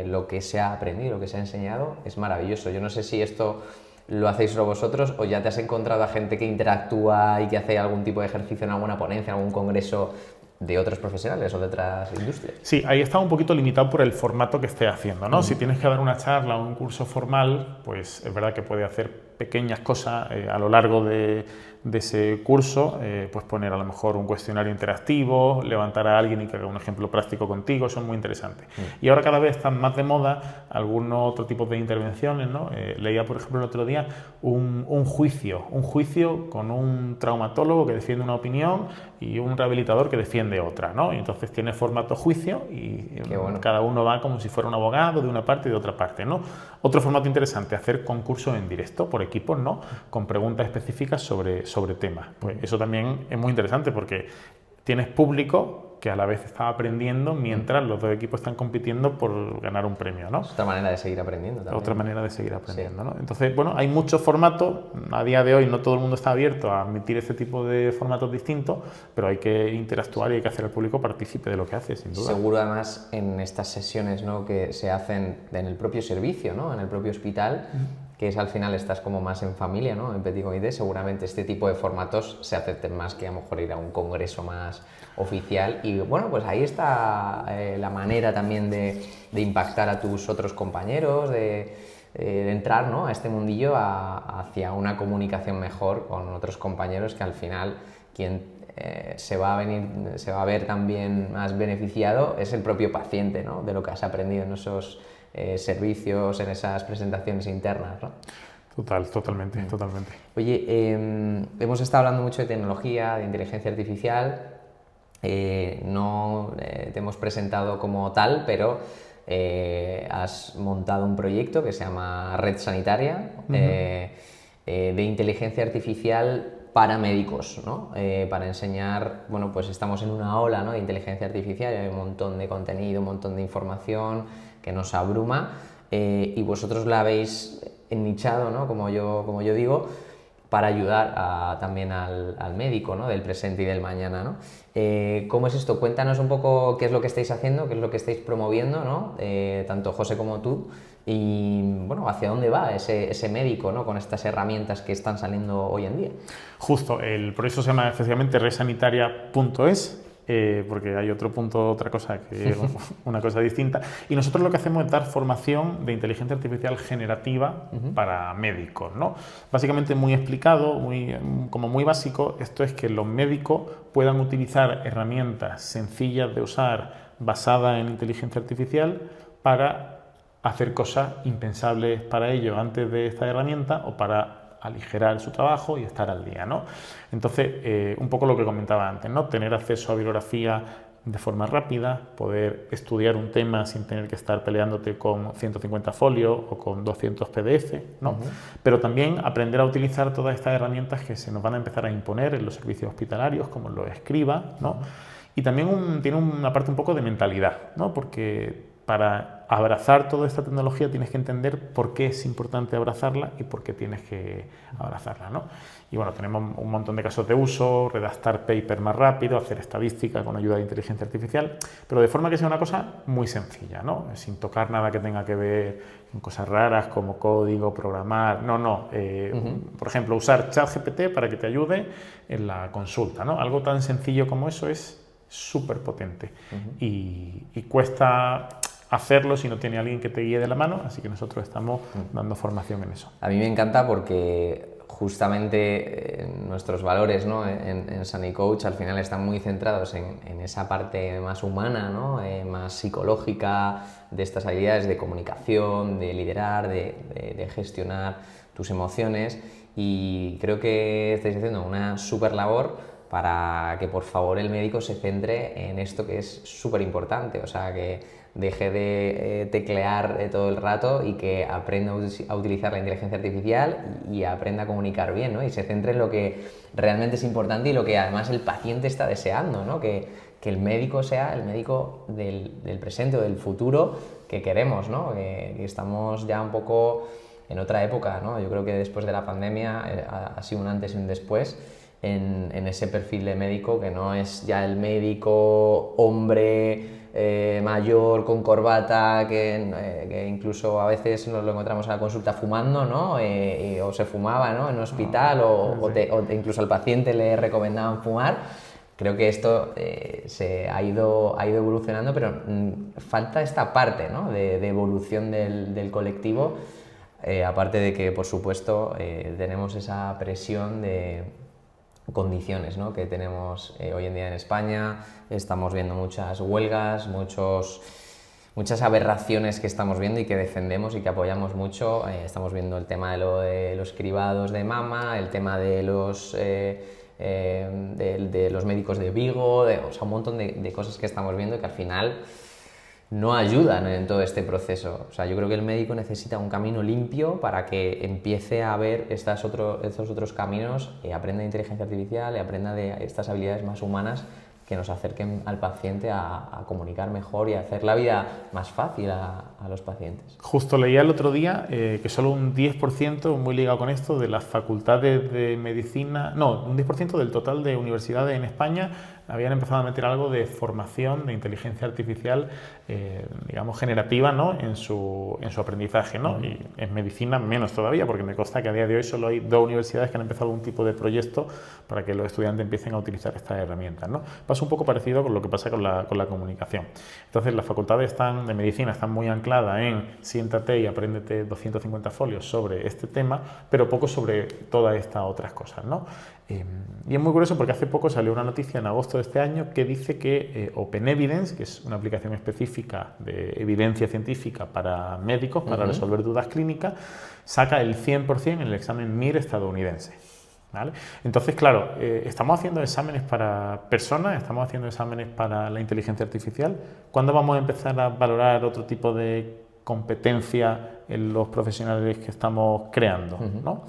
lo que se ha aprendido, lo que se ha enseñado, es maravilloso. Yo no sé si esto lo hacéis solo vosotros o ya te has encontrado a gente que interactúa y que hace algún tipo de ejercicio en alguna ponencia, en algún congreso de otros profesionales o de otras industrias. Sí, ahí está un poquito limitado por el formato que esté haciendo, ¿no? Si tienes que dar una charla o un curso formal, pues es verdad que puede hacer pequeñas cosas a lo largo de ese curso, pues poner a lo mejor un cuestionario interactivo, levantar a alguien y que haga un ejemplo práctico contigo, eso es muy interesante. Y ahora cada vez están más de moda algunos otros tipos de intervenciones, ¿no? Leía, por ejemplo, el otro día un juicio con un traumatólogo que defiende una opinión y un rehabilitador que defiende otra, ¿no? Y entonces tiene formato juicio y cada uno va como si fuera un abogado de una parte y de otra parte, ¿no? Otro formato interesante, hacer concursos en directo por equipos, ¿no? Con preguntas específicas sobre temas. Pues eso también es muy interesante porque tienes público que a la vez está aprendiendo mientras los dos equipos están compitiendo por ganar un premio, ¿no? Es otra manera de seguir aprendiendo también. Otra manera de seguir aprendiendo, ¿no? Entonces, bueno, hay muchos formatos. A día de hoy no todo el mundo está abierto a admitir este tipo de formatos distintos, pero hay que interactuar y hay que hacer al público partícipe de lo que hace, sin duda. Seguro además en estas sesiones, ¿no? Que se hacen en el propio servicio, ¿no? En el propio hospital, que es al final estás como más en familia, ¿no? En Petit Comité, seguramente este tipo de formatos se acepten más que a lo mejor ir a un congreso más oficial. Y bueno, pues ahí está la manera también de impactar a tus otros compañeros, de entrar, ¿no? A este mundillo hacia una comunicación mejor con otros compañeros, que al final quien se va a ver también más beneficiado es el propio paciente, ¿no? De lo que has aprendido en esos servicios, en esas presentaciones internas, ¿no? Totalmente. Oye, hemos estado hablando mucho de tecnología, de inteligencia artificial. No te hemos presentado como tal, pero has montado un proyecto que se llama Red Sanitaria, de inteligencia artificial para médicos, ¿no? Para enseñar, bueno, pues estamos en una ola, ¿no? De inteligencia artificial, hay un montón de contenido, un montón de información que nos abruma, y vosotros la habéis nichado, ¿no? Como yo digo, para ayudar también al médico, ¿no? Del presente y del mañana, ¿no? ¿Cómo es esto? Cuéntanos un poco qué es lo que estáis haciendo, qué es lo que estáis promoviendo, ¿no? Tanto José como tú, y bueno, hacia dónde va ese médico, ¿no? Con estas herramientas que están saliendo hoy en día. Justo, el proyecto se llama efectivamente redsanitaria.es, porque hay otro punto, otra cosa, que es una cosa distinta. Y nosotros lo que hacemos es dar formación de inteligencia artificial generativa para médicos, ¿no? Básicamente muy explicado, como muy básico, esto es que los médicos puedan utilizar herramientas sencillas de usar basadas en inteligencia artificial para hacer cosas impensables para ellos antes de esta herramienta o para aligerar su trabajo y estar al día, ¿no? Entonces, un poco lo que comentaba antes, ¿no? Tener acceso a bibliografía de forma rápida, poder estudiar un tema sin tener que estar peleándote con 150 folios o con 200 PDF, ¿no? Pero también aprender a utilizar todas estas herramientas que se nos van a empezar a imponer en los servicios hospitalarios, como los escriba, ¿no? Y también tiene una parte un poco de mentalidad, ¿no? Porque para abrazar toda esta tecnología tienes que entender por qué es importante abrazarla y por qué tienes que abrazarla, ¿no? Y bueno, tenemos un montón de casos de uso, redactar paper más rápido, hacer estadística con ayuda de inteligencia artificial, pero de forma que sea una cosa muy sencilla, ¿no? Sin tocar nada que tenga que ver con cosas raras como código, programar, no. Por ejemplo, usar ChatGPT para que te ayude en la consulta, ¿no? Algo tan sencillo como eso es súper potente y cuesta hacerlo si no tiene alguien que te guíe de la mano, así que nosotros estamos dando formación en eso. A mí me encanta porque justamente nuestros valores, ¿no? en SaniCoach al final están muy centrados en esa parte más humana, ¿no? Más psicológica, de estas habilidades de comunicación, de liderar, de gestionar tus emociones, y creo que estáis haciendo una súper labor para que por favor el médico se centre en esto que es súper importante, o sea, que deje de teclear todo el rato y que aprenda a utilizar la inteligencia artificial y aprenda a comunicar bien, ¿no? Y se centre en lo que realmente es importante y lo que además el paciente está deseando, ¿no? Que el médico sea el médico del presente o del futuro que queremos, ¿no? Que estamos ya un poco en otra época, ¿no? Yo creo que después de la pandemia ha sido un antes y un después en ese perfil de médico, que no es ya el médico hombre mayor con corbata que incluso a veces nos lo encontramos a la consulta fumando, ¿no? O se fumaba, ¿no? En un hospital o incluso al paciente le recomendaban fumar. Creo que esto se ha ido evolucionando, pero falta esta parte, ¿no? de evolución del colectivo, aparte de que, por supuesto, tenemos esa presión de condiciones, ¿no? que tenemos hoy en día en España. Estamos viendo muchas huelgas, muchas aberraciones que estamos viendo y que defendemos y que apoyamos mucho. Estamos viendo el tema de los cribados de mama, el tema de los médicos de Vigo, o sea, un montón de cosas que estamos viendo que al final no ayudan en todo este proceso. O sea, yo creo que el médico necesita un camino limpio para que empiece a ver estos otros caminos, aprenda de inteligencia artificial y aprenda de estas habilidades más humanas que nos acerquen al paciente a comunicar mejor y a hacer la vida más fácil a los pacientes. Justo leía el otro día que solo un 10%, muy ligado con esto, de las facultades de medicina, no, un 10% del total de universidades en España habían empezado a meter algo de formación de inteligencia artificial, digamos, generativa, ¿no? en su aprendizaje, ¿no? Y en medicina menos todavía, porque me consta que a día de hoy solo hay 2 universidades que han empezado un tipo de proyecto para que los estudiantes empiecen a utilizar estas herramientas, ¿no? Pasa un poco parecido con lo que pasa con la comunicación. Entonces, las facultades de medicina están muy ancladas en siéntate y apréndete 250 folios sobre este tema, pero poco sobre todas estas otras cosas, ¿no? Y es muy curioso porque hace poco salió una noticia en agosto de este año que dice que OpenEvidence, que es una aplicación específica de evidencia científica para médicos, para resolver dudas clínicas, saca el 100% en el examen MIR estadounidense, ¿vale? Entonces, claro, estamos haciendo exámenes para personas, estamos haciendo exámenes para la inteligencia artificial. ¿Cuándo vamos a empezar a valorar otro tipo de competencia en los profesionales que estamos creando, ¿no?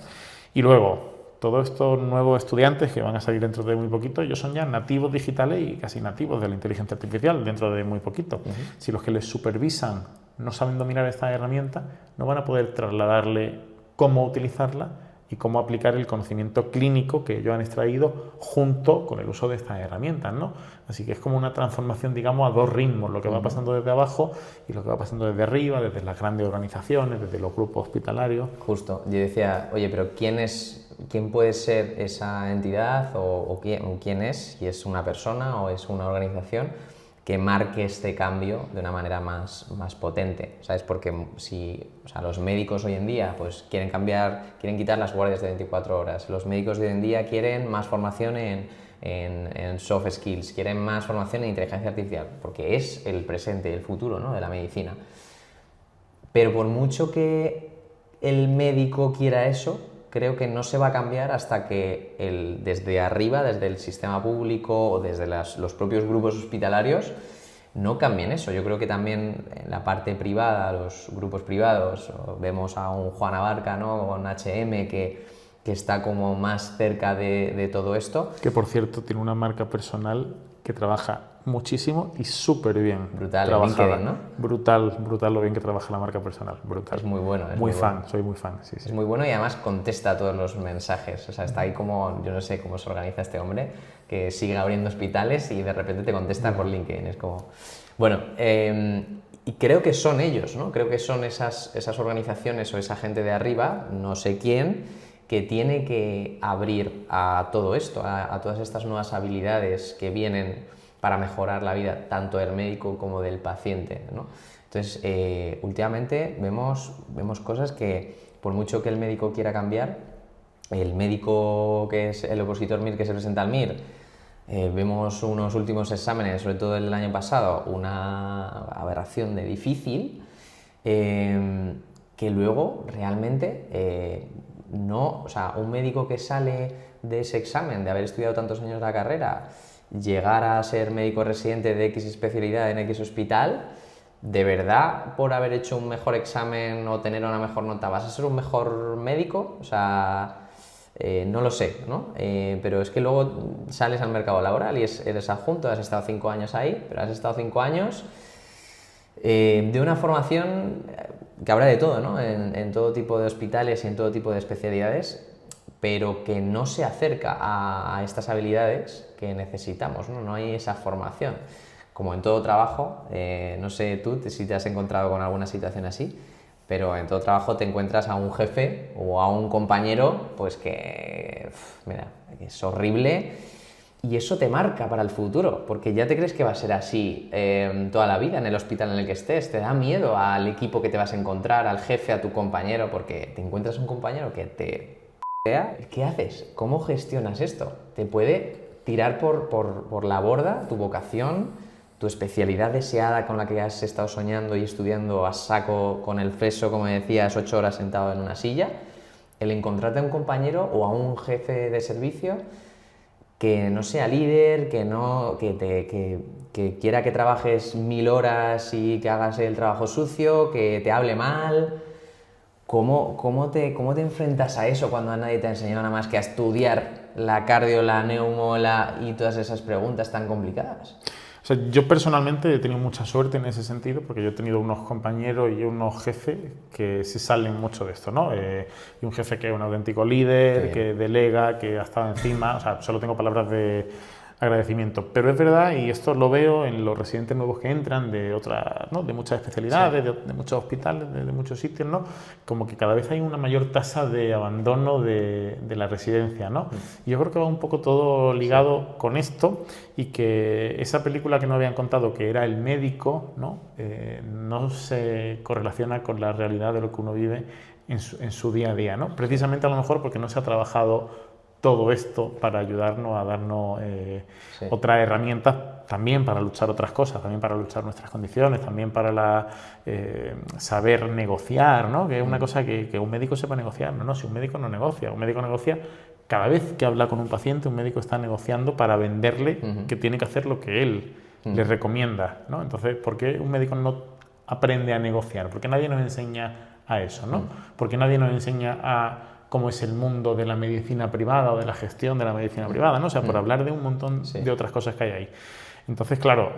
Y luego, todos estos nuevos estudiantes que van a salir dentro de muy poquito, ellos son ya nativos digitales y casi nativos de la inteligencia artificial dentro de muy poquito. Si los que les supervisan no saben dominar esta herramienta, no van a poder trasladarle cómo utilizarla y cómo aplicar el conocimiento clínico que ellos han extraído junto con el uso de estas herramientas, ¿no? Así que es como una transformación, digamos, a dos ritmos, lo que va pasando desde abajo y lo que va pasando desde arriba, desde las grandes organizaciones, desde los grupos hospitalarios. Justo, yo decía, oye, pero ¿quién puede ser esa entidad o quién es? Si es una persona o es una organización que marque este cambio de una manera más potente, ¿sabes? Porque o sea, los médicos hoy en día pues quieren quitar las guardias de 24 horas, los médicos de hoy en día quieren más formación en soft skills, quieren más formación en inteligencia artificial, porque es el presente, el futuro, ¿no?, de la medicina. Pero por mucho que el médico quiera eso, creo que no se va a cambiar hasta que desde arriba, desde el sistema público o desde los propios grupos hospitalarios, no cambien eso. Yo creo que también en la parte privada, los grupos privados, vemos a un Juan Abarca, ¿no?, con HM, que está como más cerca de todo esto. Que por cierto tiene una marca personal que trabaja muchísimo y súper bien. Brutal, trabajada. LinkedIn, ¿no? Brutal lo bien que trabaja la marca personal. Brutal. Es muy bueno. Muy fan, soy muy fan. Sí, es muy bueno y además contesta todos los mensajes. O sea, está ahí como, yo no sé cómo se organiza este hombre, que sigue abriendo hospitales y de repente te contesta por LinkedIn. Es como... Bueno, y creo que son ellos, ¿no? Creo que son esas organizaciones o esa gente de arriba, no sé quién, que tiene que abrir a todo esto, a todas estas nuevas habilidades que vienen para mejorar la vida tanto del médico como del paciente, ¿no? Entonces, últimamente vemos cosas que, por mucho que el médico quiera cambiar, el médico que es el opositor MIR que se presenta al MIR, vemos unos últimos exámenes, sobre todo el año pasado, una aberración de difícil, que luego realmente no, o sea, un médico que sale de ese examen, de haber estudiado tantos años la carrera, llegar a ser médico residente de X especialidad en X hospital, ¿de verdad por haber hecho un mejor examen o tener una mejor nota vas a ser un mejor médico? O sea, no lo sé, ¿no? Pero es que luego sales al mercado laboral y eres adjunto, has estado 5 años ahí, pero has estado 5 años de una formación que habrá de todo, ¿no? En todo tipo de hospitales y en todo tipo de especialidades, pero que no se acerca a estas habilidades que necesitamos, ¿no? No hay esa formación. Como en todo trabajo, no sé tú si te has encontrado con alguna situación así, pero en todo trabajo te encuentras a un jefe o a un compañero pues que es horrible y eso te marca para el futuro, porque ya te crees que va a ser así toda la vida en el hospital en el que estés, te da miedo al equipo que te vas a encontrar, al jefe, a tu compañero, porque te encuentras un compañero que te... ¿Qué haces? ¿Cómo gestionas esto? Te puede tirar por la borda tu vocación, tu especialidad deseada con la que has estado soñando y estudiando a saco con el freso, como decías, 8 horas sentado en una silla. El encontrarte a un compañero o a un jefe de servicio que no sea líder, que quiera que trabajes 1000 horas y que hagas el trabajo sucio, que te hable mal. ¿Cómo te enfrentas a eso cuando a nadie te ha enseñado nada más que a estudiar la cardio, la neumo y todas esas preguntas tan complicadas? O sea, yo personalmente he tenido mucha suerte en ese sentido porque yo he tenido unos compañeros y unos jefes que se salen mucho de esto, ¿no? Y un jefe que es un auténtico líder, que delega, que ha estado encima, o sea, solo tengo palabras de agradecimiento. Pero es verdad, y esto lo veo en los residentes nuevos que entran de otras, ¿no?, de muchas especialidades, de muchos hospitales, de muchos sitios, ¿no?, como que cada vez hay una mayor tasa de abandono de la residencia, ¿no? Y yo creo que va un poco todo ligado con esto y que esa película que nos habían contado que era El médico, ¿no?, no se correlaciona con la realidad de lo que uno vive en su día a día, ¿no? Precisamente a lo mejor porque no se ha trabajado todo esto para ayudarnos a darnos otras herramientas también para luchar otras cosas, también para luchar nuestras condiciones, también para saber negociar, ¿no? Que es una cosa que un médico sepa negociar. No, si un médico no negocia, un médico negocia cada vez que habla con un paciente, un médico está negociando para venderle que tiene que hacer lo que él le recomienda, ¿no? Entonces, ¿por qué un médico no aprende a negociar? Porque nadie nos enseña a eso, ¿no? Porque nadie nos enseña a cómo es el mundo de la medicina privada o de la gestión de la medicina privada, ¿no? O sea, por hablar de un montón de otras cosas que hay ahí. Entonces, claro,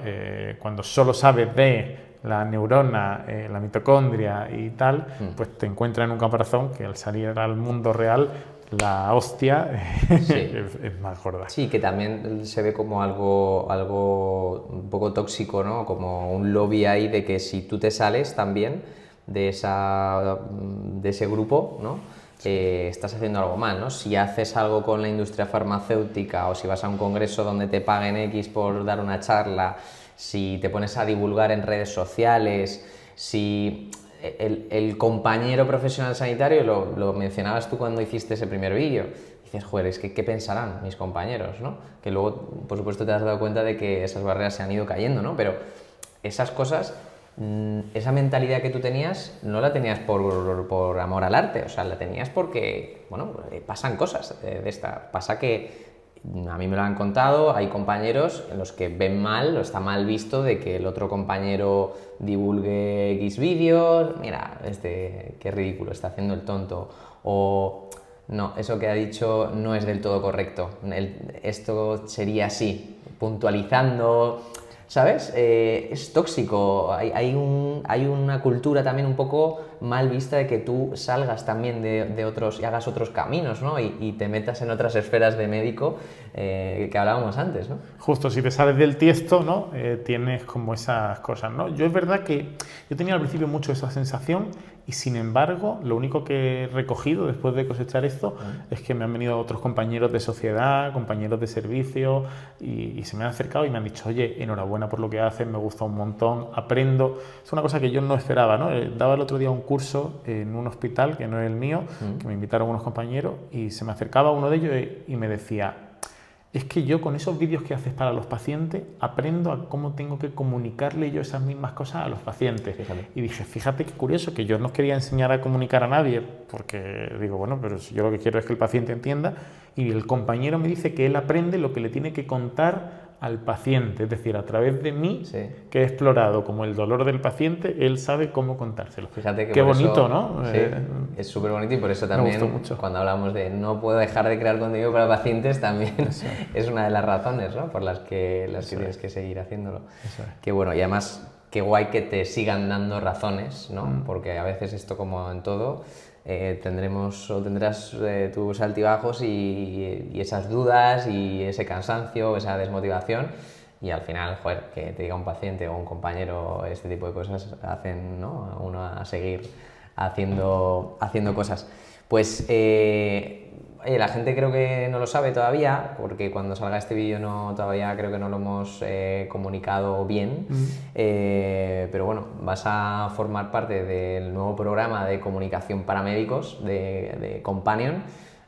cuando solo sabes de la neurona, la mitocondria y tal, pues te encuentras en un caparazón que al salir al mundo real la hostia Sí. es más gorda. Sí, que también se ve como algo un poco tóxico, ¿no? Como un lobby ahí de que si tú te sales también de ese grupo, ¿no? Estás haciendo algo mal, ¿no? Si haces algo con la industria farmacéutica o si vas a un congreso donde te paguen X por dar una charla, si te pones a divulgar en redes sociales, si el compañero profesional sanitario, lo mencionabas tú cuando hiciste ese primer vídeo, dices, joder, es que ¿qué pensarán mis compañeros, ¿no? Que luego, por supuesto, te has dado cuenta de que esas barreras se han ido cayendo, ¿no? Pero esas cosas, esa mentalidad que tú tenías, no la tenías por amor al arte, o sea, la tenías porque, bueno, pasan cosas de esta. Pasa que a mí me lo han contado, hay compañeros en los que ven mal o está mal visto de que el otro compañero divulgue X vídeos, mira, qué ridículo, está haciendo el tonto, o no, eso que ha dicho no es del todo correcto, esto sería así, puntualizando, ¿sabes? Es tóxico, hay una cultura también un poco mal vista de que tú salgas también de otros y hagas otros caminos, ¿no? Y te metas en otras esferas de médico que hablábamos antes, ¿no? Justo, si te sales del tiesto, ¿no? Tienes como esas cosas, ¿no? Yo es verdad que yo tenía al principio mucho esa sensación y sin embargo lo único que he recogido después de cosechar esto es que me han venido otros compañeros de sociedad, compañeros de servicio y se me han acercado y me han dicho, oye, enhorabuena por lo que haces, me gusta un montón, aprendo. Es una cosa que yo no esperaba, ¿no? Daba el otro día un curso en un hospital que no es el mío, que me invitaron unos compañeros y se me acercaba uno de ellos y me decía, es que yo con esos vídeos que haces para los pacientes aprendo a cómo tengo que comunicarle yo esas mismas cosas a los pacientes. Fíjate. Y dije, fíjate qué curioso, que yo no quería enseñar a comunicar a nadie, porque digo, bueno, pero si yo lo que quiero es que el paciente entienda, y el compañero me dice que él aprende lo que le tiene que contar al paciente, es decir, a través de mí, Sí. que he explorado como el dolor del paciente, él sabe cómo contárselo. Fíjate que qué por bonito, eso, ¿no? Sí, es súper bonito y por eso también gustó mucho. cuando hablamos de no puedo dejar de crear contenido para pacientes también es una de las razones, ¿no? Por las que tienes que seguir haciéndolo. Eso es. Qué bueno, y además qué guay que te sigan dando razones, ¿no? Porque a veces esto, como en todo, tendrás tus altibajos y esas dudas y ese cansancio, esa desmotivación. Y al final, joder, que te diga un paciente o un compañero este tipo de cosas hacen, ¿no? A uno a seguir haciendo cosas. Pues, oye, la gente creo que no lo sabe todavía, porque cuando salga este vídeo todavía creo que no lo hemos comunicado bien. Pero bueno, vas a formar parte del nuevo programa de comunicación para médicos de Companion,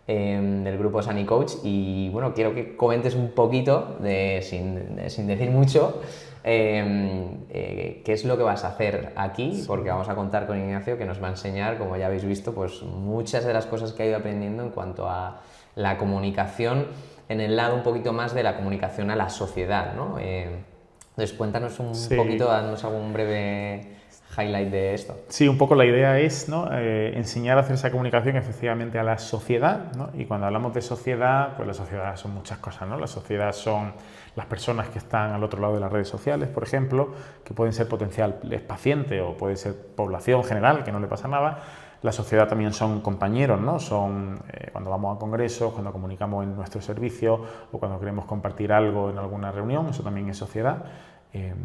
del grupo SaniCoach, y bueno, quiero que comentes un poquito, sin decir mucho, qué es lo que vas a hacer aquí, porque vamos a contar con Ignacio, que nos va a enseñar, como ya habéis visto, pues muchas de las cosas que ha ido aprendiendo en cuanto a la comunicación, en el lado un poquito más de la comunicación a la sociedad, ¿no? Entonces cuéntanos un poquito, danos algún breve highlight de esto. Sí, un poco la idea es, ¿no? Enseñar a hacer esa comunicación efectivamente a la sociedad, ¿no? Y cuando hablamos de sociedad, pues la sociedad son muchas cosas, ¿no? La sociedad son las personas que están al otro lado de las redes sociales, por ejemplo, que pueden ser potenciales pacientes o puede ser población general, que no le pasa nada. La sociedad también son compañeros, ¿no? Son cuando vamos a congresos, cuando comunicamos en nuestro servicio o cuando queremos compartir algo en alguna reunión, eso también es sociedad.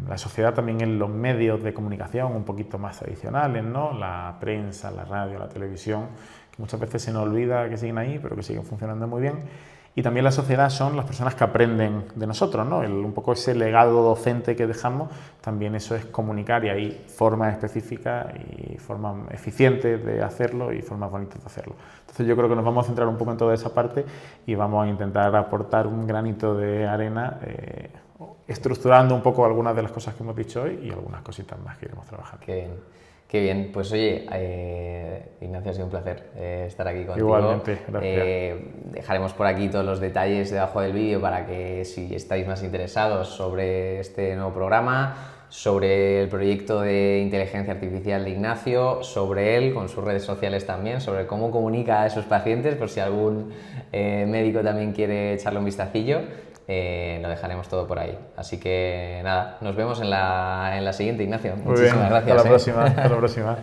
La sociedad también en los medios de comunicación un poquito más tradicionales, ¿no? La prensa, la radio, la televisión, que muchas veces se nos olvida que siguen ahí, pero que siguen funcionando muy bien. Y también la sociedad son las personas que aprenden de nosotros, ¿no? Un poco ese legado docente que dejamos, también eso es comunicar, y hay formas específicas y formas eficientes de hacerlo y formas bonitas de hacerlo. Entonces yo creo que nos vamos a centrar un poco en toda esa parte y vamos a intentar aportar un granito de arena estructurando un poco algunas de las cosas que hemos dicho hoy y algunas cositas más que iremos trabajando. Qué bien, qué bien. Pues oye, Ignacio, ha sido un placer estar aquí contigo. Igualmente, gracias. Dejaremos por aquí todos los detalles debajo del vídeo para que, si estáis más interesados sobre este nuevo programa, sobre el proyecto de inteligencia artificial de Ignacio, sobre él, con sus redes sociales también, sobre cómo comunica a sus pacientes, por si algún médico también quiere echarle un vistacillo. Lo dejaremos todo por ahí. Así que nada, nos vemos en la siguiente, Ignacio. Muy Muchísimas bien, gracias. Hasta la próxima.